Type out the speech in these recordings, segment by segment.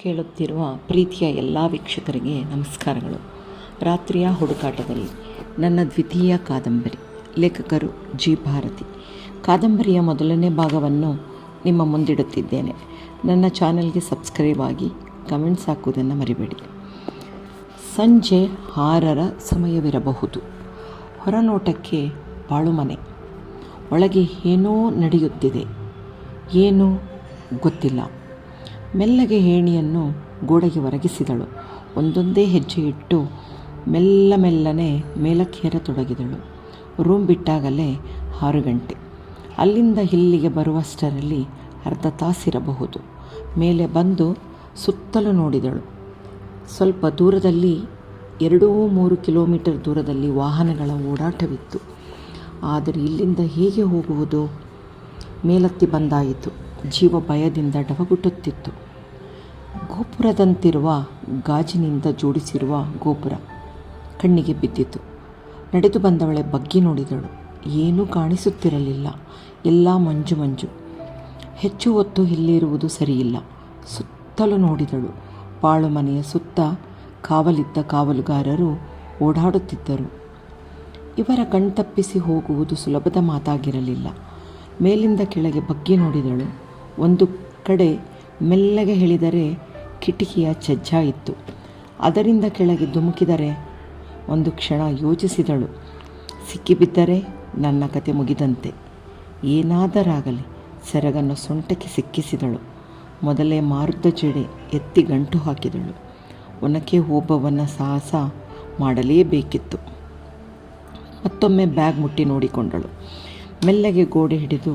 ಕೇಳುತ್ತಿರುವ ಪ್ರೀತಿಯ ಎಲ್ಲ ವೀಕ್ಷಕರಿಗೆ ನಮಸ್ಕಾರಗಳು. ರಾತ್ರಿಯ ಹುಡುಕಾಟದಲ್ಲಿ ನನ್ನ ದ್ವಿತೀಯ ಕಾದಂಬರಿ, ಲೇಖಕರು ಜಿ. ಭಾರತಿ. ಕಾದಂಬರಿಯ ಮೊದಲನೇ ಭಾಗವನ್ನು ನಿಮ್ಮ ಮುಂದಿಡುತ್ತಿದ್ದೇನೆ. ನನ್ನ ಚಾನೆಲ್ಗೆ ಸಬ್ಸ್ಕ್ರೈಬ್ ಆಗಿ, ಕಮೆಂಟ್ಸ್ ಹಾಕುವುದನ್ನು ಮರಿಬೇಡಿ. ಸಂಜೆ 6ರ ಸಮಯವಿರಬಹುದು. ಹೊರನೋಟಕ್ಕೆ ಬಾಳುಮನೆ. ಒಳಗೆ ಏನೋ ನಡೆಯುತ್ತಿದೆ. ಏನು ಗೊತ್ತಿಲ್ಲ. ಮೆಲ್ಲಗೆ ಏಣಿಯನ್ನು ಗೋಡೆಗೆ ಒರಗಿಸಿದಳು. ಒಂದೊಂದೇ ಹೆಜ್ಜೆ ಇಟ್ಟು ಮೆಲ್ಲನೆ ಮೇಲಕ್ಕೇರತೊಡಗಿದಳು. ರೂಮ್ ಬಿಟ್ಟಾಗಲೇ 6 ಗಂಟೆ. ಅಲ್ಲಿಂದ ಇಲ್ಲಿಗೆ ಬರುವಷ್ಟರಲ್ಲಿ ಅರ್ಧ ತಾಸಿರಬಹುದು. ಮೇಲೆ ಬಂದು ಸುತ್ತಲೂ ನೋಡಿದಳು. ಸ್ವಲ್ಪ ದೂರದಲ್ಲಿ 2-3 ಕಿಲೋಮೀಟರ್ ದೂರದಲ್ಲಿ ವಾಹನಗಳ ಓಡಾಟವಿತ್ತು. ಆದರೆ ಇಲ್ಲಿಂದ ಹೇಗೆ ಹೋಗುವುದು? ಮೇಲತ್ತಿ ಬಂದಾಯಿತು. ಜೀವ ಭಯದಿಂದ ಡವಗುಟ್ಟುತ್ತಿತ್ತು. ಗೋಪುರದಂತಿರುವ ಗಾಜಿನಿಂದ ಜೋಡಿಸಿರುವ ಗೋಪುರ ಕಣ್ಣಿಗೆ ಬಿದ್ದಿತು. ನಡೆದು ಬಂದವಳೆ ಬಗ್ಗಿ ನೋಡಿದಳು. ಏನೂ ಕಾಣಿಸುತ್ತಿರಲಿಲ್ಲ. ಎಲ್ಲ ಮಂಜು. ಹೆಚ್ಚು ಹೊತ್ತು ಇಲ್ಲಿರುವುದು ಸರಿಯಿಲ್ಲ. ಸುತ್ತಲೂ ನೋಡಿದಳು. ಬಾಳುಮನೆಯ ಸುತ್ತ ಕಾವಲಿದ್ದ ಕಾವಲುಗಾರರು ಓಡಾಡುತ್ತಿದ್ದರು. ಇವರ ಕಣ್ತಪ್ಪಿಸಿ ಹೋಗುವುದು ಸುಲಭದ ಮಾತಾಗಿರಲಿಲ್ಲ. ಮೇಲಿಂದ ಕೆಳಗೆ ಬಗ್ಗಿ ನೋಡಿದಳು. ಒಂದು ಕಡೆ ಮೆಲ್ಲಗೆ ಇಳಿದರೆ ಕಿಟಕಿಯ ಛಜ್ಜ ಇತ್ತು. ಅದರಿಂದ ಕೆಳಗೆ ಧುಮುಕಿದರೆ ಒಂದು ಕ್ಷಣ ಯೋಚಿಸಿದಳು. ಸಿಕ್ಕಿಬಿದ್ದರೆ ನನ್ನ ಕತೆ ಮುಗಿದಂತೆ. ಏನಾದರಾಗಲಿ. ಸೆರಗನ್ನು ಸೊಂಟಕ್ಕೆ ಸಿಕ್ಕಿಸಿದಳು. ಮೊದಲೇ ಮಾರುದ್ದ ಜಡೆ ಎತ್ತಿ ಗಂಟು ಹಾಕಿದಳು. ಒನಕೆ ಓಬವ್ವನ ಸಾಹಸ ಮಾಡಲೇಬೇಕಿತ್ತು. ಮತ್ತೊಮ್ಮೆ ಬ್ಯಾಗ್ ಮುಟ್ಟಿ ನೋಡಿಕೊಂಡಳು. ಮೆಲ್ಲಗೆ ಗೋಡೆ ಹಿಡಿದು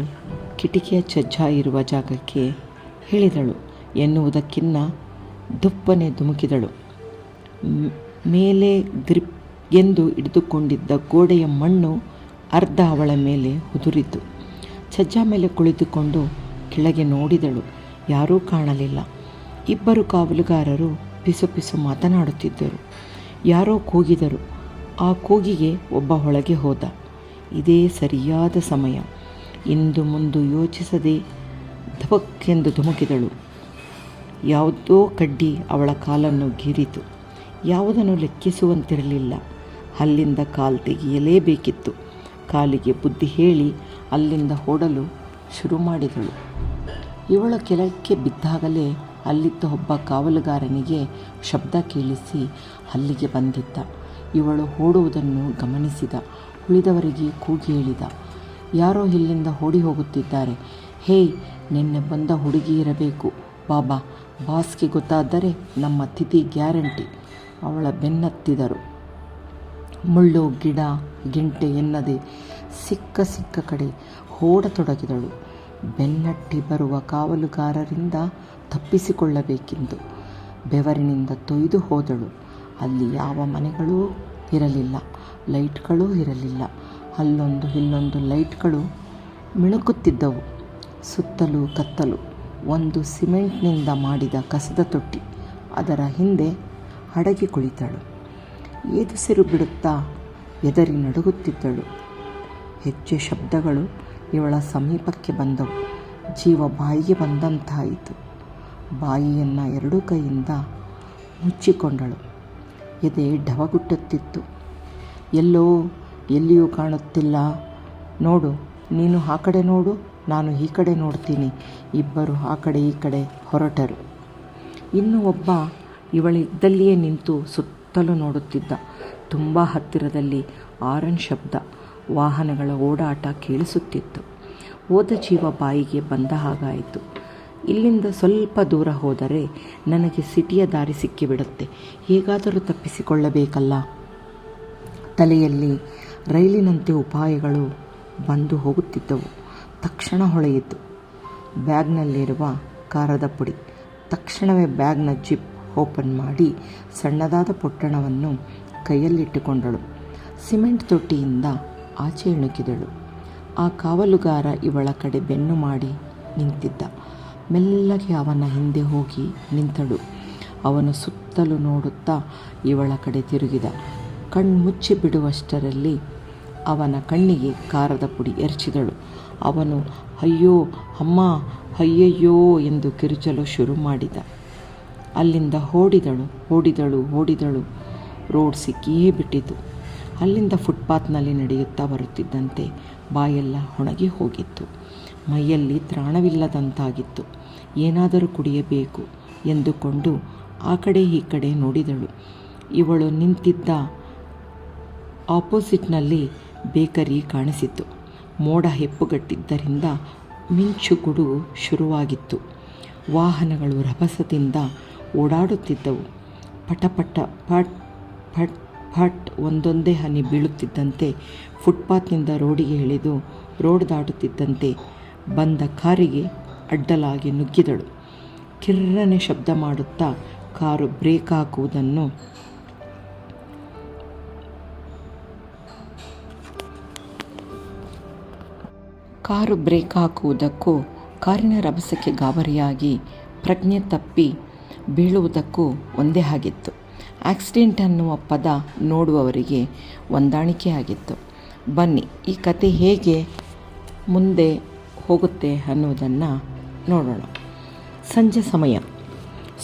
ಕಿಟಕಿಯ ಛಜ್ಜ ಇರುವ ಜಾಗಕ್ಕೆ ಇಳಿದಳು ಎನ್ನುವುದಕ್ಕಿನ್ನ ದುಪ್ಪನೆ ಧುಮುಕಿದಳು. ಮೇಲೆ ಗ್ರಿಪ್ ಎಂದು ಹಿಡಿದುಕೊಂಡಿದ್ದ ಗೋಡೆಯ ಮಣ್ಣು ಅರ್ಧ ಅವಳ ಮೇಲೆ ಉದುರಿತು. ಛಜ್ಜ ಮೇಲೆ ಕುಳಿತುಕೊಂಡು ಕೆಳಗೆ ನೋಡಿದಳು. ಯಾರೂ ಕಾಣಲಿಲ್ಲ. ಇಬ್ಬರು ಕಾವಲುಗಾರರು ಪಿಸು ಮಾತನಾಡುತ್ತಿದ್ದರು. ಯಾರೋ ಕೂಗಿದರು. ಆ ಕೂಗಿಗೆ ಒಬ್ಬ ಒಳಗೆ ಹೋದ. ಇದೇ ಸರಿಯಾದ ಸಮಯ. ಇಂದು ಮುಂದು ಯೋಚಿಸದೆ ಧಪಕ್ಕೆಂದು ಧುಮುಕಿದಳು. ಯಾವುದೋ ಕಡ್ಡಿ ಅವಳ ಕಾಲನ್ನು ಗೀರಿತು. ಯಾವುದನ್ನು ಲೆಕ್ಕಿಸುವಂತಿರಲಿಲ್ಲ. ಅಲ್ಲಿಂದ ಕಾಲು ತೆಗೆಯಲೇಬೇಕಿತ್ತು. ಕಾಲಿಗೆ ಬುದ್ಧಿ ಹೇಳಿ ಅಲ್ಲಿಂದ ಓಡಲು ಶುರು ಮಾಡಿದಳು. ಇವಳು ಕೆಳಕ್ಕೆ ಬಿದ್ದಾಗಲೇ ಅಲ್ಲಿದ್ದ ಒಬ್ಬ ಕಾವಲುಗಾರನಿಗೆ ಶಬ್ದ ಕೇಳಿಸಿ ಅಲ್ಲಿಗೆ ಬಂದಿದ್ದ. ಇವಳು ಓಡುವುದನ್ನು ಗಮನಿಸಿದ. ಉಳಿದವರಿಗೆ ಕೂಗಿ ಹೇಳಿದ. ಯಾರೋ ಇಲ್ಲಿಂದ ಓಡಿ ಹೋಗುತ್ತಿದ್ದಾರೆ. ಹೇಯ್, ನಿನ್ನೆ ಬಂದ ಹುಡುಗಿ ಇರಬೇಕು. ಬಾಬಾ, ಬಾಸ್ಗೆ ಗೊತ್ತಾದರೆ ನಮ್ಮ ತಿಥಿ ಗ್ಯಾರಂಟಿ. ಅವಳ ಬೆನ್ನತ್ತಿದರು. ಮುಳ್ಳು ಗಿಡ ಗಿಂಟೆ ಎನ್ನದೆ ಸಿಕ್ಕ ಕಡೆ ಓಡತೊಡಗಿದಳು. ಬೆನ್ನಟ್ಟಿ ಬರುವ ಕಾವಲುಗಾರರಿಂದ ತಪ್ಪಿಸಿಕೊಳ್ಳಬೇಕೆಂದು ಬೆವರಿನಿಂದ ತೊಯ್ದು ಹೋದಳು. ಅಲ್ಲಿ ಯಾವ ಮನೆಗಳೂ ಇರಲಿಲ್ಲ. ಲೈಟ್ಗಳೂ ಇರಲಿಲ್ಲ. ಅಲ್ಲೊಂದು ಇಲ್ಲೊಂದು ಲೈಟ್ಗಳು ಮಿಣುಕುತ್ತಿದ್ದವು. ಸುತ್ತಲೂ ಕತ್ತಲು. ಒಂದು ಸಿಮೆಂಟ್ನಿಂದ ಮಾಡಿದ ಕಸದ ತೊಟ್ಟಿ. ಅದರ ಹಿಂದೆ ಅಡಗಿ ಕುಳಿತಳು. ಏದುಸಿರು ಬಿಡುತ್ತಾ ಎದರಿ ನಡುಗುತ್ತಿದ್ದಳು. ಹೆಜ್ಜೆ ಶಬ್ದಗಳು ಇವಳ ಸಮೀಪಕ್ಕೆ ಬಂದವು. ಜೀವ ಬಾಯಿಗೆ ಬಂದಂತಾಯಿತು. ಬಾಯಿಯನ್ನು 2 ಕೈಯಿಂದ ಮುಚ್ಚಿಕೊಂಡಳು. ಎದೆ ಢವಗುಟ್ಟುತ್ತಿತ್ತು. ಎಲ್ಲಿಯೂ ಕಾಣುತ್ತಿಲ್ಲ. ನೋಡು, ನೀನು ಆ ಕಡೆ ನೋಡು, ನಾನು ಈ ಕಡೆ ನೋಡ್ತೀನಿ. ಇಬ್ಬರು ಆ ಕಡೆ ಈ ಕಡೆ ಹೊರಟರು. ಇನ್ನು ಒಬ್ಬ ಇವಳಿದ್ದಲ್ಲಿಯೇ ನಿಂತು ಸುತ್ತಲೂ ನೋಡುತ್ತಿದ್ದ. ತುಂಬ ಹತ್ತಿರದಲ್ಲಿ ಆರನ್ ಶಬ್ದ, ವಾಹನಗಳ ಓಡಾಟ ಕೇಳಿಸುತ್ತಿತ್ತು. ಹೋದ ಜೀವ ಬಾಯಿಗೆ ಬಂದ ಹಾಗಾಯಿತು. ಇಲ್ಲಿಂದ ಸ್ವಲ್ಪ ದೂರ ಹೋದರೆ ನನಗೆ ಸಿಟಿಯ ದಾರಿ ಸಿಕ್ಕಿಬಿಡುತ್ತೆ. ಹೇಗಾದರೂ ತಪ್ಪಿಸಿಕೊಳ್ಳಬೇಕಲ್ಲ. ತಲೆಯಲ್ಲಿ ರೈಲಿನಂತೆ ಉಪಾಯಗಳು ಬಂದು ಹೋಗುತ್ತಿದ್ದವು. ತಕ್ಷಣ ಹೊಳೆಯಿತು. ಬ್ಯಾಗ್ನಲ್ಲಿರುವ ಖಾರದ ಪುಡಿ. ತಕ್ಷಣವೇ ಬ್ಯಾಗ್ನ ಜಿಪ್ ಓಪನ್ ಮಾಡಿ ಸಣ್ಣದಾದ ಪೊಟ್ಟಣವನ್ನು ಕೈಯಲ್ಲಿಟ್ಟುಕೊಂಡಳು. ಸಿಮೆಂಟ್ ತೊಟ್ಟಿಯಿಂದ ಆಚೆ ಇಣುಕಿದಳು. ಆ ಕಾವಲುಗಾರ ಇವಳ ಕಡೆ ಬೆನ್ನು ಮಾಡಿ ನಿಂತಿದ್ದ. ಮೆಲ್ಲಗೆ ಅವನ ಹಿಂದೆ ಹೋಗಿ ನಿಂತಳು. ಅವನು ಸುತ್ತಲೂ ನೋಡುತ್ತಾ ಇವಳ ಕಡೆ ತಿರುಗಿದ. ಕಣ್ಮುಚ್ಚಿ ಬಿಡುವಷ್ಟರಲ್ಲಿ ಅವನ ಕಣ್ಣಿಗೆ ಖಾರದ ಪುಡಿ ಎರಚಿದಳು. ಅವನು ಅಯ್ಯೋ ಅಮ್ಮ, ಅಯ್ಯಯ್ಯೋ ಎಂದು ಕಿರುಚಲು ಶುರು ಮಾಡಿದ. ಅಲ್ಲಿಂದ ಓಡಿದಳು. ರೋಡ್ ಸಿಕ್ಕಿಯೇ ಬಿಟ್ಟಿತು. ಅಲ್ಲಿಂದ ಫುಟ್ಪಾತ್ನಲ್ಲಿ ನಡೆಯುತ್ತಾ ಬರುತ್ತಿದ್ದಂತೆ ಬಾಯೆಲ್ಲ ಒಣಗಿ ಹೋಗಿತ್ತು. ಮೈಯಲ್ಲಿ ತ್ರಾಣವಿಲ್ಲದಂತಾಗಿತ್ತು. ಏನಾದರೂ ಕುಡಿಯಬೇಕು ಎಂದುಕೊಂಡು ಆ ಕಡೆ ಈ ಕಡೆ ನೋಡಿದಳು. ಇವಳು ನಿಂತಿದ್ದ ಆಪೋಸಿಟ್ನಲ್ಲಿ ಬೇಕರಿ ಕಾಣಿಸಿತು. ಮೋಡ ಹೆಪ್ಪುಗಟ್ಟಿದ್ದರಿಂದ ಮಿಂಚು ಗುಡುಗು ಶುರುವಾಗಿತ್ತು. ವಾಹನಗಳು ರಭಸದಿಂದ ಓಡಾಡುತ್ತಿದ್ದವು. ಪಟಪಟ ಪಟ್ ಫಟ್ ಫಟ್ ಒಂದೊಂದೇ ಹನಿ ಬೀಳುತ್ತಿದ್ದಂತೆ ಫುಟ್ಪಾತ್ನಿಂದ ರೋಡಿಗೆ ಇಳಿದು ರೋಡ್ ದಾಟುತ್ತಿದ್ದಂತೆ ಬಂದ ಕಾರಿಗೆ ಅಡ್ಡಲಾಗಿ ನುಗ್ಗಿದಳು. ಕಿರ್ರನೆ ಶಬ್ದ ಮಾಡುತ್ತಾ ಕಾರು ಬ್ರೇಕ್ ಹಾಕುವುದಕ್ಕೂ ಕಾರಿನ ರಭಸಕ್ಕೆ ಗಾಬರಿಯಾಗಿ ಪ್ರಜ್ಞೆ ತಪ್ಪಿ ಬೀಳುವುದಕ್ಕೂ ಒಂದೇ ಆಗಿತ್ತು. ಆಕ್ಸಿಡೆಂಟ್ ಅನ್ನುವ ಪದ ನೋಡುವವರಿಗೆ ಹೊಂದಾಣಿಕೆಯಾಗಿತ್ತು. ಬನ್ನಿ, ಈ ಕತೆ ಹೇಗೆ ಮುಂದೆ ಹೋಗುತ್ತೆ ಅನ್ನೋದನ್ನು ನೋಡೋಣ. ಸಂಜೆ ಸಮಯ,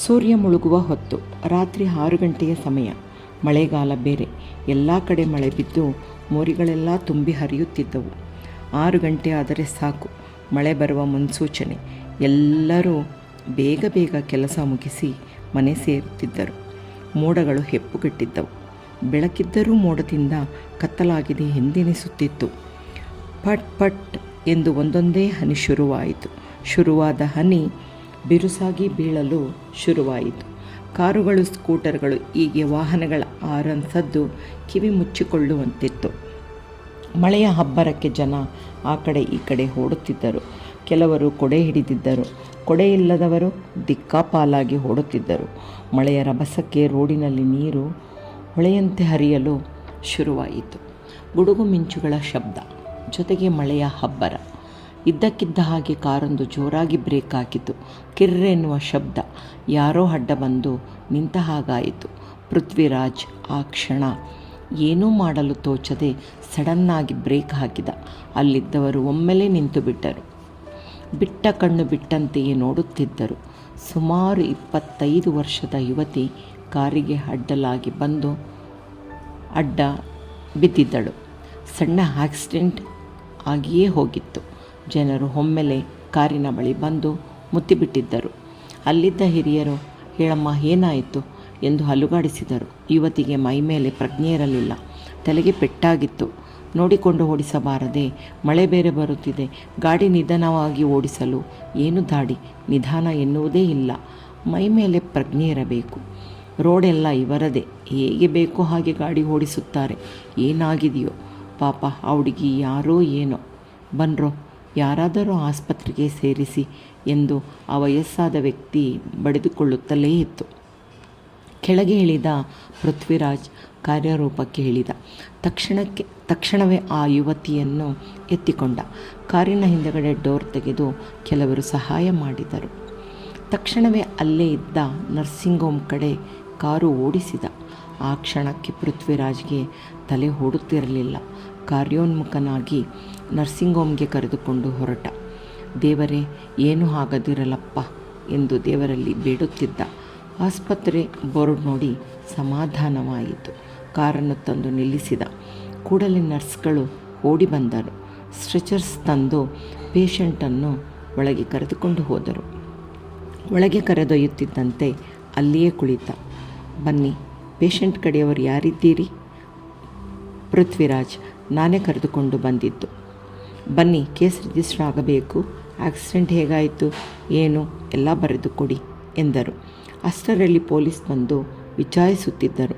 ಸೂರ್ಯ ಮುಳುಗುವ ಹೊತ್ತು, ರಾತ್ರಿ 6 ಗಂಟೆಯ ಸಮಯ. ಮಳೆಗಾಲ ಬೇರೆ. ಎಲ್ಲ ಕಡೆ ಮಳೆ ಬಿದ್ದು ಮೋರಿಗಳೆಲ್ಲ ತುಂಬಿ ಹರಿಯುತ್ತಿದ್ದವು. 6 ಗಂಟೆ ಆದರೆ ಸಾಕು, ಮಳೆ ಬರುವ ಮುನ್ಸೂಚನೆ. ಎಲ್ಲರೂ ಬೇಗ ಬೇಗ ಕೆಲಸ ಮುಗಿಸಿ ಮನೆ ಸೇರುತ್ತಿದ್ದರು. ಮೋಡಗಳು ಹೆಪ್ಪುಗಟ್ಟಿದ್ದವು. ಬೆಳಕಿದ್ದರೂ ಮೋಡದಿಂದ ಕತ್ತಲಾಗಿದೆ ಎಂದೆನಿಸುತ್ತಿತ್ತು. ಪಟ್ ಪಟ್ ಎಂದು ಒಂದೊಂದೇ ಹನಿ ಶುರುವಾದ ಹನಿ ಬಿರುಸಾಗಿ ಬೀಳಲು ಶುರುವಾಯಿತು. ಕಾರುಗಳು, ಸ್ಕೂಟರ್ಗಳು, ಹೀಗೆ ವಾಹನಗಳ ಹಾರನ್ ಸದ್ದು ಕಿವಿ ಮುಚ್ಚಿಕೊಳ್ಳುವಂತಿತ್ತು. ಮಳೆಯ ಅಬ್ಬರಕ್ಕೆ ಜನ ಆ ಕಡೆ ಈ ಕಡೆ ಓಡುತ್ತಿದ್ದರು. ಕೆಲವರು ಕೊಡೆ ಹಿಡಿದಿದ್ದರು. ಕೊಡೆ ಇಲ್ಲದವರು ದಿಕ್ಕಾಪಾಲಾಗಿ ಓಡುತ್ತಿದ್ದರು. ಮಳೆಯ ರಭಸಕ್ಕೆ ರೋಡಿನಲ್ಲಿ ನೀರು ಹೊಳೆಯಂತೆ ಹರಿಯಲು ಶುರುವಾಯಿತು. ಗುಡುಗು ಮಿಂಚುಗಳ ಶಬ್ದ ಜೊತೆಗೆ ಮಳೆಯ ಅಬ್ಬರ. ಇದ್ದಕ್ಕಿದ್ದ ಹಾಗೆ ಕಾರೊಂದು ಜೋರಾಗಿ ಬ್ರೇಕ್ ಹಾಕಿತು. ಕಿರ್ರೆನ್ನುವ ಶಬ್ದ. ಯಾರೋ ಅಡ್ಡ ಬಂದು ನಿಂತ ಹಾಗಾಯಿತು. ಪೃಥ್ವಿರಾಜ್ ಆ ಕ್ಷಣ ಏನೂ ಮಾಡಲು ತೋಚದೆ ಸಡನ್ನಾಗಿ ಬ್ರೇಕ್ ಹಾಕಿದ. ಅಲ್ಲಿದ್ದವರು ಒಮ್ಮೆಲೇ ನಿಂತು ಬಿಟ್ಟರು. ಬಿಟ್ಟ ಕಣ್ಣು ಬಿಟ್ಟಂತೆಯೇ ನೋಡುತ್ತಿದ್ದರು. ಸುಮಾರು 25 ವರ್ಷದ ಯುವತಿ ಕಾರಿಗೆ ಅಡ್ಡಲಾಗಿ ಬಂದು ಅಡ್ಡ ಬಿದ್ದಿದ್ದಳು. ಸಣ್ಣ ಆಕ್ಸಿಡೆಂಟ್ ಆಗಿಯೇ ಹೋಗಿತ್ತು. ಜನರು ಒಮ್ಮೆಲೆ ಕಾರಿನ ಬಳಿ ಬಂದು ಮುತ್ತಿಬಿಟ್ಟಿದ್ದರು. ಅಲ್ಲಿದ್ದ ಹಿರಿಯರು, ಹೇಳಮ್ಮ ಏನಾಯಿತು ಎಂದು ಅಲುಗಾಡಿಸಿದರು. ಯುವತಿಗೆ ಮೈಮೇಲೆ ಪ್ರಜ್ಞೆ ಇರಲಿಲ್ಲ. ತಲೆಗೆ ಪೆಟ್ಟಾಗಿತ್ತು. ನೋಡಿಕೊಂಡು ಓಡಿಸಬಾರದೆ? ಮಳೆ ಬೇರೆ ಬರುತ್ತಿದೆ. ಗಾಡಿ ನಿಧಾನವಾಗಿ ಓಡಿಸಲು ಏನು ದಾಡಿ? ನಿಧಾನ ಎನ್ನುವುದೇ ಇಲ್ಲ. ಮೈ ಮೇಲೆ ಪ್ರಜ್ಞೆ ಇರಬೇಕು. ರೋಡೆಲ್ಲ ಇವರದೇ. ಹೇಗೆ ಬೇಕೋ ಹಾಗೆ ಗಾಡಿ ಓಡಿಸುತ್ತಾರೆ. ಏನಾಗಿದೆಯೋ ಪಾಪ ಆ ಹುಡುಗಿ. ಯಾರೋ ಏನೋ. ಬನ್ರೋ, ಯಾರಾದರೂ ಆಸ್ಪತ್ರೆಗೆ ಸೇರಿಸಿ ಎಂದು ಆ ವಯಸ್ಸಾದ ವ್ಯಕ್ತಿ ಬಡಿದುಕೊಳ್ಳುತ್ತಲೇ ಇತ್ತು. ಕೆಳಗೆ ಇಳಿದ ಪೃಥ್ವಿರಾಜ್ ಕಾರ್ಯರೂಪಕ್ಕೆ ಇಳಿದ. ತಕ್ಷಣವೇ ಆ ಯುವತಿಯನ್ನು ಎತ್ತಿಕೊಂಡ. ಕಾರಿನ ಹಿಂದಗಡೆ ಡೋರ್ ತೆಗೆದು ಕೆಲವರು ಸಹಾಯ ಮಾಡಿದರು. ತಕ್ಷಣವೇ ಅಲ್ಲೇ ಇದ್ದ ನರ್ಸಿಂಗ್ ಹೋಮ್ ಕಡೆ ಕಾರು ಓಡಿಸಿದ. ಆ ಕ್ಷಣಕ್ಕೆ ಪೃಥ್ವಿರಾಜ್ಗೆ ತಲೆ ಓಡುತ್ತಿರಲಿಲ್ಲ. ಕಾರ್ಯೋನ್ಮುಖನಾಗಿ ನರ್ಸಿಂಗ್ ಹೋಮ್ಗೆ ಕರೆದುಕೊಂಡು ಹೊರಟ. ದೇವರೇ, ಏನೂ ಆಗದಿರಲಪ್ಪ ಎಂದು ದೇವರಲ್ಲಿ ಬೇಡುತ್ತಿದ್ದ. ಆಸ್ಪತ್ರೆ ಬೋರ್ಡ್ ನೋಡಿ ಸಮಾಧಾನವಾಯಿತು. ಕಾರನ್ನು ತಂದು ನಿಲ್ಲಿಸಿದ. ಕೂಡಲೇ ನರ್ಸ್ಗಳು ಓಡಿ ಬಂದರು. ಸ್ಟ್ರೆಚರ್ಸ್ ತಂದು ಪೇಷಂಟನ್ನು ಒಳಗೆ ಕರೆದುಕೊಂಡು ಹೋದರು. ಒಳಗೆ ಕರೆದೊಯ್ಯುತ್ತಿದ್ದಂತೆ ಅಲ್ಲಿಯೇ ಕುಳಿತ. ಬನ್ನಿ, ಪೇಷಂಟ್ ಕಡೆಯವರು ಯಾರಿದ್ದೀರಿ? ಪೃಥ್ವಿರಾಜ್, ನಾನೇ ಕರೆದುಕೊಂಡು ಬಂದಿದ್ದು. ಬನ್ನಿ, ಕೇಸ್ ರಿಜಿಸ್ಟರ್ ಆಗಬೇಕು. ಆಕ್ಸಿಡೆಂಟ್ ಹೇಗಾಯಿತು ಏನು ಎಲ್ಲ ಬರೆದು ಕೊಡಿ ಎಂದರು. ಅಷ್ಟರಲ್ಲಿ ಪೊಲೀಸ್ ಬಂದು ವಿಚಾರಿಸುತ್ತಿದ್ದರು.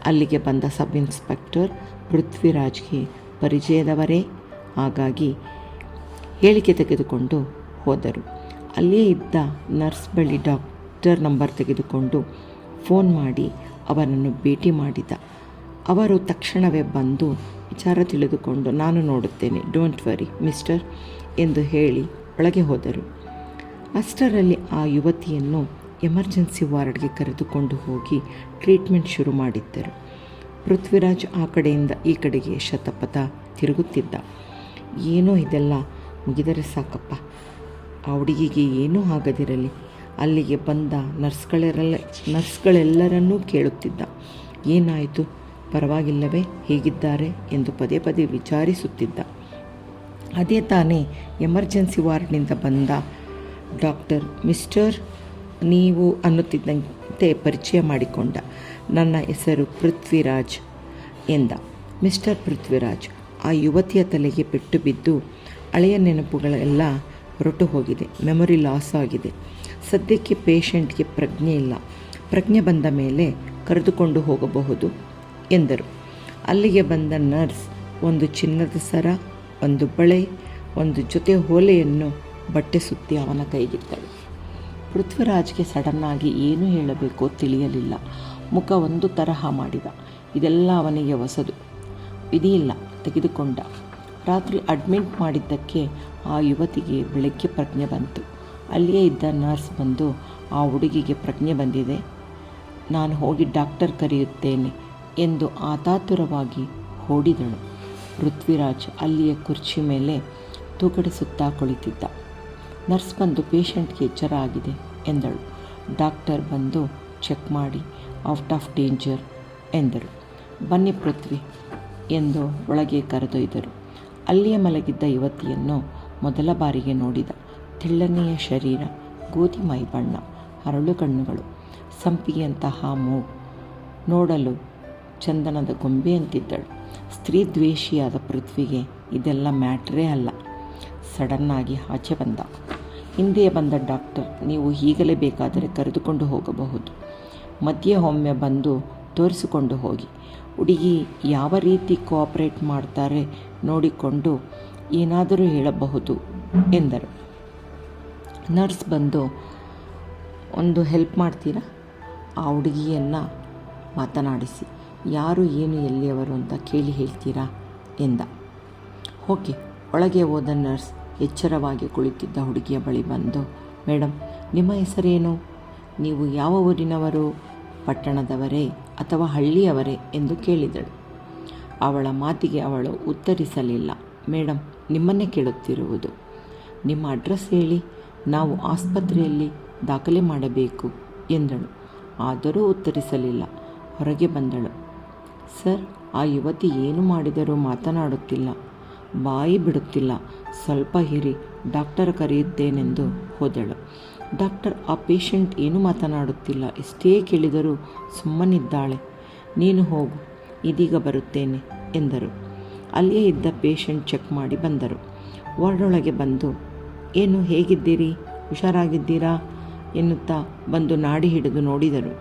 ಅಲ್ಲಿಗೆ ಬಂದ ಸಬ್ ಇನ್ಸ್ಪೆಕ್ಟರ್ ಪೃಥ್ವಿರಾಜ್ಗೆ ಪರಿಚಯದವರೇ. ಹಾಗಾಗಿ ಹೇಳಿಕೆ ತೆಗೆದುಕೊಂಡು ಹೋದರು. ಅಲ್ಲಿಯೇ ಇದ್ದ ನರ್ಸ್ ಬಳಿ ಡಾಕ್ಟರ್ ನಂಬರ್ ತೆಗೆದುಕೊಂಡು ಫೋನ್ ಮಾಡಿ ಅವರನ್ನು ಭೇಟಿ ಮಾಡಿದ. ಅವರು ತಕ್ಷಣವೇ ಬಂದು ವಿಚಾರ ತಿಳಿದುಕೊಂಡು, ನಾನು ನೋಡುತ್ತೇನೆ, ಡೋಂಟ್ ವರಿ ಮಿಸ್ಟರ್ ಎಂದು ಹೇಳಿ ಒಳಗೆ ಹೋದರು. ಅಷ್ಟರಲ್ಲಿ ಆ ಯುವತಿಯನ್ನು ಎಮರ್ಜೆನ್ಸಿ ವಾರ್ಡ್ಗೆ ಕರೆದುಕೊಂಡು ಹೋಗಿ ಟ್ರೀಟ್ಮೆಂಟ್ ಶುರು ಮಾಡಿದ್ದರು. ಪೃಥ್ವಿರಾಜ್ ಆ ಕಡೆಯಿಂದ ಈ ಕಡೆಗೆ ಶತಪಥ ತಿರುಗುತ್ತಿದ್ದ. ಏನೋ ಇದೆಲ್ಲ ಮುಗಿದರೆ ಸಾಕಪ್ಪ, ಆ ಹುಡುಗಿಗೆ ಏನೂ ಆಗದಿರಲಿ, ಅಲ್ಲಿಗೆ ಬಂದ ನರ್ಸ್ಗಳೆಲ್ಲರನ್ನೂ ಕೇಳುತ್ತಿದ್ದ. ಏನಾಯಿತು, ಪರವಾಗಿಲ್ಲವೇ, ಹೇಗಿದ್ದಾರೆ ಎಂದು ಪದೇ ಪದೇ ವಿಚಾರಿಸುತ್ತಿದ್ದ. ಅದೇ ತಾನೇ ಎಮರ್ಜೆನ್ಸಿ ವಾರ್ಡ್ನಿಂದ ಬಂದ ಡಾಕ್ಟರ್. ಮಿಸ್ಟರ್ ನೀವು ಅನ್ನುತ್ತಿದ್ದಂತೆ ಪರಿಚಯ ಮಾಡಿಕೊಂಡ. ನನ್ನ ಹೆಸರು ಪೃಥ್ವಿರಾಜ್ ಎಂದ. ಮಿಸ್ಟರ್ ಪೃಥ್ವಿರಾಜ್. ಆ ಯುವತಿಯ ತಲೆಗೆ ಪೆಟ್ಟು ಬಿದ್ದು ಹಳೆಯ ನೆನಪುಗಳೆಲ್ಲ ಹೊರಟು ಹೋಗಿದೆ. ಮೆಮೊರಿ ಲಾಸ್ ಆಗಿದೆ. ಸದ್ಯಕ್ಕೆ ಪೇಷಂಟ್ಗೆ ಪ್ರಜ್ಞೆ ಇಲ್ಲ. ಪ್ರಜ್ಞೆ ಬಂದ ಮೇಲೆ ಕರೆದುಕೊಂಡು ಹೋಗಬಹುದು ಎಂದರು. ಅಲ್ಲಿಗೆ ಬಂದ ನರ್ಸ್ ಒಂದು ಚಿನ್ನದ ಸರ, ಒಂದು ಬಳೆ, ಒಂದು ಜೊತೆ ಓಲೆಯನ್ನು ಬಟ್ಟೆ ಸುತ್ತಿ ಅವನ ಕೈಗಿತ್ತಳು. ಪೃಥ್ವಿರಾಜ್ಗೆ ಸಡನ್ನಾಗಿ ಏನು ಹೇಳಬೇಕೋ ತಿಳಿಯಲಿಲ್ಲ. ಮುಖ ಒಂದು ತರಹ ಮಾಡಿದ. ಇದೆಲ್ಲ ಅವನಿಗೆ ಹೊಸದು. ವಿಧಿಯಿಲ್ಲ, ತೆಗೆದುಕೊಂಡ. ರಾತ್ರಿ ಅಡ್ಮಿಟ್ ಮಾಡಿದ್ದಕ್ಕೆ ಆ ಯುವತಿಗೆ ಬೆಳಗ್ಗೆ ಪ್ರಜ್ಞೆ ಬಂತು. ಅಲ್ಲಿಯೇ ಇದ್ದ ನರ್ಸ್ ಬಂದು, ಆ ಹುಡುಗಿಗೆ ಪ್ರಜ್ಞೆ ಬಂದಿದೆ, ನಾನು ಹೋಗಿ ಡಾಕ್ಟರ್ ಕರೆಯುತ್ತೇನೆ ಎಂದು ಆತಾತುರವಾಗಿ ಓಡಿದಳು. ಪೃಥ್ವಿರಾಜ್ ಅಲ್ಲಿಯ ಕುರ್ಚಿ ಮೇಲೆ ತೂಕಡಿಸುತ್ತಾ ಕುಳಿತಿದ್ದ. ನರ್ಸ್ ಬಂದು ಪೇಷಂಟ್ಗೆ ಎಚ್ಚರ ಆಗಿದೆ ಎಂದಳು. ಡಾಕ್ಟರ್ ಬಂದು ಚೆಕ್ ಮಾಡಿ ಔಟ್ ಆಫ್ ಡೇಂಜರ್ ಎಂದರು. ಬನ್ನಿ ಪೃಥ್ವಿ ಎಂದು ಒಳಗೆ ಕರೆದೊಯ್ದರು. ಅಲ್ಲಿಯೇ ಮಲಗಿದ್ದ ಯುವತಿಯನ್ನು ಮೊದಲ ಬಾರಿಗೆ ನೋಡಿದ. ತೆಳ್ಳನೆಯ ಶರೀರ, ಗೋಧಿ ಮೈ ಬಣ್ಣ, ಹರಳು ಕಣ್ಣುಗಳು, ಸಂಪಿಗೆಯಂತಹ ಮೂಗು, ನೋಡಲು ಚಂದನದ ಗೊಂಬೆಯಂತಿದ್ದಳು. ಸ್ತ್ರೀ ದ್ವೇಷಿಯಾದ ಪೃಥ್ವಿಗೆ ಇದೆಲ್ಲ ಮ್ಯಾಟ್ರೇ ಅಲ್ಲ. ಸಡನ್ನಾಗಿ ಆಚೆ ಬಂದ. ಹಿಂದೆ ಬಂದ ಡಾಕ್ಟರ್, ನೀವು ಈಗಲೇ ಬೇಕಾದರೆ ಕರೆದುಕೊಂಡು ಹೋಗಬಹುದು. ಮಧ್ಯೆ ಒಮ್ಮೆ ಬಂದು ತೋರಿಸಿಕೊಂಡು ಹೋಗಿ. ಹುಡುಗಿ ಯಾವ ರೀತಿ ಕೋಆಪರೇಟ್ ಮಾಡ್ತಾರೆ ನೋಡಿಕೊಂಡು ಏನಾದರೂ ಹೇಳಬಹುದು ಎಂದರು. ನರ್ಸ್ ಬಂದು, ಒಂದು ಹೆಲ್ಪ್ ಮಾಡ್ತೀರಾ, ಆ ಹುಡುಗಿಯನ್ನು ಮಾತನಾಡಿಸಿ, ಯಾರು, ಏನು, ಎಲ್ಲಿಯವರು ಅಂತ ಕೇಳಿ ಹೇಳ್ತೀರಾ ಎಂದ. ಓಕೆ. ಒಳಗೆ ಹೋದ ನರ್ಸ್ ಎಚ್ಚರವಾಗಿ ಕುಳಿತಿದ್ದ ಹುಡುಗಿಯ ಬಳಿ ಬಂದು, ಮೇಡಮ್, ನಿಮ್ಮ ಹೆಸರೇನು? ನೀವು ಯಾವ ಊರಿನವರು? ಪಟ್ಟಣದವರೇ ಅಥವಾ ಹಳ್ಳಿಯವರೇ ಎಂದು ಕೇಳಿದಳು. ಅವಳ ಮಾತಿಗೆ ಅವಳು ಉತ್ತರಿಸಲಿಲ್ಲ. ಮೇಡಮ್, ನಿಮ್ಮನ್ನೇ ಕೇಳುತ್ತಿರುವುದು. ನಿಮ್ಮ ಅಡ್ರೆಸ್ ಹೇಳಿ, ನಾವು ಆಸ್ಪತ್ರೆಯಲ್ಲಿ ದಾಖಲೆ ಮಾಡಬೇಕು ಎಂದಳು. ಆದರೂ ಉತ್ತರಿಸಲಿಲ್ಲ. ಹೊರಗೆ ಬಂದಳು. ಸರ್, ಆ ಯುವತಿ ಏನು ಮಾಡಿದರೂ ಮಾತನಾಡುತ್ತಿಲ್ಲ, ಬಾಯಿ ಬಿಡುತ್ತಿಲ್ಲ. ಸ್ವಲ್ಪ ಇರಿ, ಡಾಕ್ಟರ್ ಕರೆಯುತ್ತೇನೆಂದು ಹೋದಳು. ಡಾಕ್ಟರ್, ಆ ಪೇಷಂಟ್ ಏನೂ ಮಾತನಾಡುತ್ತಿಲ್ಲ, ಎಷ್ಟೇ ಕೇಳಿದರೂ ಸುಮ್ಮನಿದ್ದಾಳೆ. ನೀನು ಹೋಗು, ಇದೀಗ ಬರುತ್ತೇನೆ ಎಂದರು. ಅಲ್ಲಿಯೇ ಇದ್ದ ಪೇಷಂಟ್ ಚೆಕ್ ಮಾಡಿ ಬಂದರು. ವಾರ್ಡೊಳಗೆ ಬಂದು, ಏನು, ಹೇಗಿದ್ದೀರಿ, ಹುಷಾರಾಗಿದ್ದೀರಾ ಎನ್ನುತ್ತಾ ಬಂದು ನಾಡಿ ಹಿಡಿದು ನೋಡಿದರು.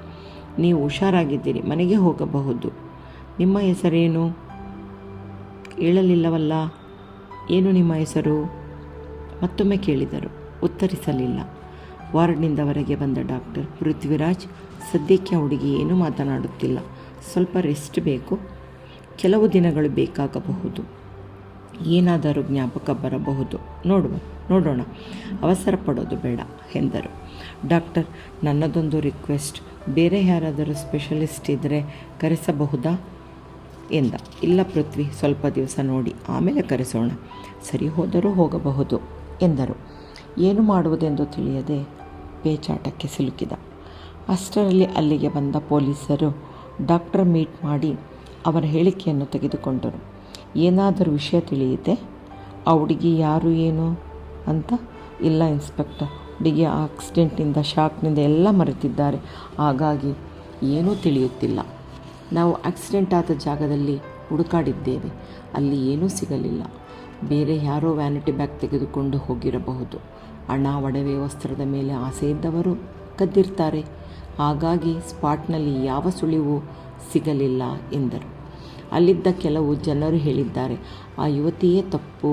ನೀವು ಹುಷಾರಾಗಿದ್ದೀರಿ, ಮನೆಗೆ ಹೋಗಬಹುದು. ನಿಮ್ಮ ಹೆಸರೇನು? ಹೇಳಲಿಲ್ಲವಲ್ಲ. ಏನು ನಿಮ್ಮ ಹೆಸರು? ಮತ್ತೊಮ್ಮೆ ಕೇಳಿದರು. ಉತ್ತರಿಸಲಿಲ್ಲ. ವಾರ್ಡ್ನಿಂದ ಹೊರಗೆ ಬಂದ ಡಾಕ್ಟರ್, ಪೃಥ್ವಿರಾಜ್, ಸದ್ಯಕ್ಕೆ ಹುಡುಗಿ ಏನೂ ಮಾತನಾಡುತ್ತಿಲ್ಲ, ಸ್ವಲ್ಪ ರೆಸ್ಟ್ ಬೇಕು, ಕೆಲವು ದಿನಗಳು ಬೇಕಾಗಬಹುದು, ಏನಾದರೂ ಜ್ಞಾಪಕ ಬರಬಹುದು, ನೋಡೋಣ, ಅವಸರ ಪಡೋದು ಬೇಡ ಎಂದರು. ಡಾಕ್ಟರ್, ನನ್ನದೊಂದು ರಿಕ್ವೆಸ್ಟ್, ಬೇರೆ ಯಾರಾದರೂ ಸ್ಪೆಷಲಿಸ್ಟ್ ಇದ್ದರೆ ಕರೆಸಬಹುದಾ ಎಂದ. ಇಲ್ಲ ಪೃಥ್ವಿ, ಸ್ವಲ್ಪ ದಿವಸ ನೋಡಿ ಆಮೇಲೆ ಕರೆಸೋಣ, ಸರಿ ಹೋದರೂ ಹೋಗಬಹುದು ಎಂದರು. ಏನು ಮಾಡುವುದೆಂದು ತಿಳಿಯದೆ ಪೇಚಾಟಕ್ಕೆ ಸಿಲುಕಿದ. ಅಷ್ಟರಲ್ಲಿ ಅಲ್ಲಿಗೆ ಬಂದ ಪೊಲೀಸರು ಡಾಕ್ಟರ್ ಮೀಟ್ ಮಾಡಿ ಅವರ ಹೇಳಿಕೆಯನ್ನು ತೆಗೆದುಕೊಂಡರು. ಏನಾದರೂ ವಿಷಯ ತಿಳಿಯುತ್ತೆ? ಆ ಹುಡುಗಿ ಯಾರು, ಏನು ಅಂತ? ಇಲ್ಲ ಇನ್ಸ್ಪೆಕ್ಟರ್, ಹುಡುಗಿಯ ಆಕ್ಸಿಡೆಂಟ್ನಿಂದ, ಶಾಕ್ನಿಂದ ಎಲ್ಲ ಮರೆತಿದ್ದಾರೆ, ಹಾಗಾಗಿ ಏನೂ ತಿಳಿಯುತ್ತಿಲ್ಲ. ನಾವು ಆಕ್ಸಿಡೆಂಟ್ ಆದ ಜಾಗದಲ್ಲಿ ಹುಡುಕಾಡಿದ್ದೇವೆ, ಅಲ್ಲಿ ಏನೂ ಸಿಗಲಿಲ್ಲ. ಬೇರೆ ಯಾರೋ ವ್ಯಾನಿಟಿ ಬ್ಯಾಗ್ ತೆಗೆದುಕೊಂಡು ಹೋಗಿರಬಹುದು. ಹಣ, ಒಡವೆ, ವಸ್ತ್ರದ ಮೇಲೆ ಆಸೆ ಇದ್ದವರು ಕದ್ದಿರ್ತಾರೆ, ಹಾಗಾಗಿ ಸ್ಪಾಟ್ನಲ್ಲಿ ಯಾವ ಸುಳಿವು ಸಿಗಲಿಲ್ಲ ಎಂದರು. ಅಲ್ಲಿದ್ದ ಕೆಲವು ಜನರು ಹೇಳಿದ್ದಾರೆ, ಆ ಯುವತಿಯೇ ತಪ್ಪು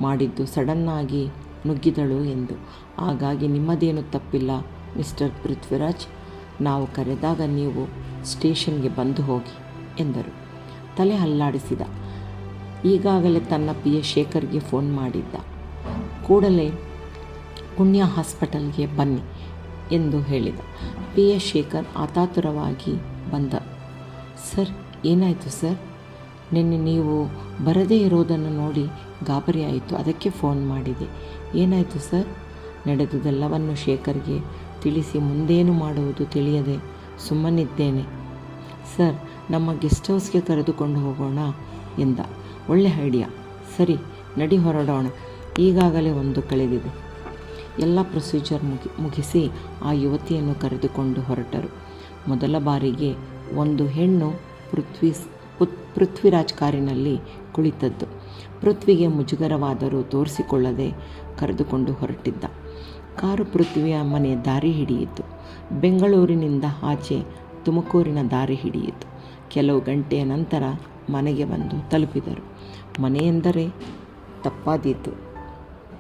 ಮಾಡಿದ್ದು, ಸಡನ್ನಾಗಿ ನುಗ್ಗಿದಳು ಎಂದು. ಹಾಗಾಗಿ ನಿಮ್ಮದೇನು ತಪ್ಪಿಲ್ಲ ಮಿಸ್ಟರ್ ಪೃಥ್ವಿರಾಜ್, ನಾವು ಕರೆದಾಗ ನೀವು ಸ್ಟೇಷನ್ಗೆ ಬಂದು ಹೋಗಿ ಎಂದರು. ತಲೆ ಅಲ್ಲಾಡಿಸಿದ. ಈಗಾಗಲೇ ತನ್ನ PA ಶೇಖರ್ಗೆ ಫೋನ್ ಮಾಡಿದ್ದ. ಕೂಡಲೇ ಪುಣ್ಯ ಹಾಸ್ಪಿಟಲ್ಗೆ ಬನ್ನಿ ಎಂದು ಹೇಳಿದ. PA ಶೇಖರ್ ಆತಾತುರವಾಗಿ ಬಂದ. ಸರ್, ಏನಾಯಿತು ಸರ್? ನಿನ್ನೆ ನೀವು ಬರದೇ ಇರೋದನ್ನು ನೋಡಿ ಗಾಬರಿಯಾಯಿತು, ಅದಕ್ಕೆ ಫೋನ್ ಮಾಡಿದೆ. ಏನಾಯಿತು ಸರ್? ನಡೆದುದೆಲ್ಲವನ್ನು ಶೇಖರ್ಗೆ ತಿಳಿಸಿ ಮುಂದೇನು ಮಾಡುವುದು ತಿಳಿಯದೆ ಸುಮ್ಮನಿದ್ದೇನೆ. ಸರ್, ನಮ್ಮ ಗೆಸ್ಟ್ ಹೌಸ್ಗೆ ಕರೆದುಕೊಂಡು ಹೋಗೋಣ ಎಂದ. ಒಳ್ಳೆ ಐಡಿಯಾ. ಸರಿ, ನಡಿ ಹೊರಡೋಣ. ಈಗಾಗಲೇ ಒಂದು ಕಳೆದಿದೆ. ಎಲ್ಲ ಪ್ರೊಸೀಜರ್ ಮುಗಿಸಿ ಆ ಯುವತಿಯನ್ನು ಕರೆದುಕೊಂಡು ಹೊರಟರು. ಮೊದಲ ಬಾರಿಗೆ ಒಂದು ಹೆಣ್ಣು ಪೃಥ್ವಿರಾಜ್ ಕಾರಿನಲ್ಲಿ ಕುಳಿತದ್ದು. ಪೃಥ್ವಿಗೆ ಮುಜುಗರವಾದರೂ ತೋರಿಸಿಕೊಳ್ಳದೆ ಕರೆದುಕೊಂಡು ಹೊರಟಿದ್ದ. ಕಾರು ಪೃಥ್ವಿಯ ಮನೆ ದಾರಿ ಹಿಡಿಯಿತು. ಬೆಂಗಳೂರಿನಿಂದ ಆಚೆ ತುಮಕೂರಿನ ದಾರಿ ಹಿಡಿಯಿತು. ಕೆಲವು ಗಂಟೆಯ ನಂತರ ಮನೆಗೆ ಬಂದು ತಲುಪಿದರು. ಮನೆಯೆಂದರೆ ತಪ್ಪಾದೀತು.